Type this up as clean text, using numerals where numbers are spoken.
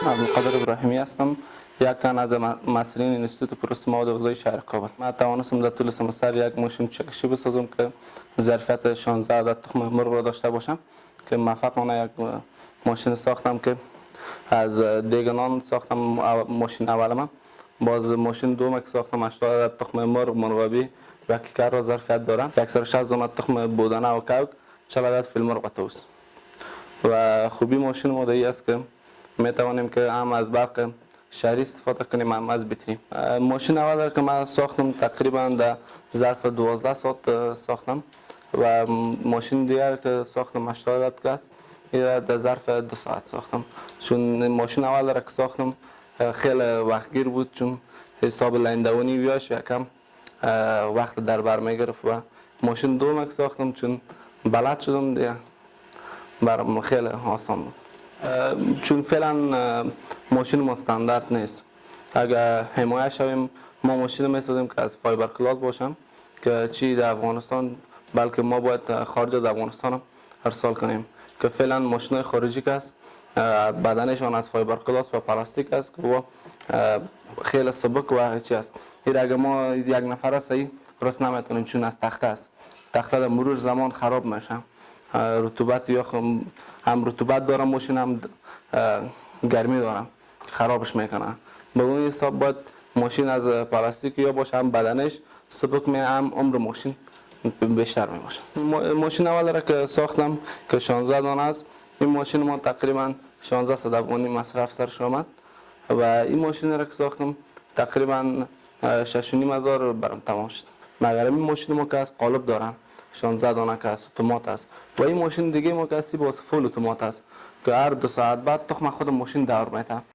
عبدالقادر ابراهیمی هستم، یک تن از مسئولین انستیتوت پروسس مواد غذایی شهر کابل. من توانستم در طول سمستر یک ماشین چکشی بسازم که ظرفیت 16 عدد تخم مرغ را داشته باشم که موفقانه یک ماشین ساختم که از دیگ نان ساختم. ماشین اول من باز ماشین دوم که ساختم 80 عدد تخم مرغ مرغابی و کیکر را ظرفیت دارم. 160 عدد تخم بودنه و کوک، 40 عدد فیل مرغ و توس. و خوبی ماشین ما ای است که می توانیم که هم از برق شهری استفاده کنیم هم از بطری. ماشین اول که من ساختم تقریبا در ظرف 12 ساعت ساختم و ماشین دیگر که ساختم 80 عدد است این در ظرف 2 ساعت ساختم. چون ماشین اول که ساختم خیلی وقتگیر بود، چون حساب لندونی بیاش یکم وقت در بر می گرفت و ماشین دوم که ساختم چون بلد شدم دیگه برام خیلی آسان بود. چون فعلا ماشین ما استاندارد نیست. اگر حمایت شویم ما ماشین میسازیم که از فایبر کلاس باشم که چی در افغانستان بلکه ما باید خارج از افغانستان هم ارسال کنیم که فعلا ماشین خارجی که است بدنشان از فایبر کلاس و پلاستیک است که و خیلی سبک و چی است. این اگر ما یک نفر صحیح راست نمیتونیم چون از تخته است. تخته در مرور زمان خراب میشه. رطوبت یا هم رطوبت دارم ماشین هم گرمی دارم خرابش میکنه. به اون حساب باید ماشین از پلاستیک یا باشه هم بدنش سبک می هم عمر ماشین بیشتر می باشه. ماشین اول را که ساختم که 16 دانه است، این ماشین ما تقریبا 1600 افغانی مصرف سرش آمد و این ماشین را که ساختم تقریبا 6500 برام تمام شد. مگر این ماشین ما که از قالب دارم 16 دانه که است اتومات است و این ماشین دیگه ما که با فول اتومات است که هر 2 ساعت بعد تخم خود ماشین دور میده.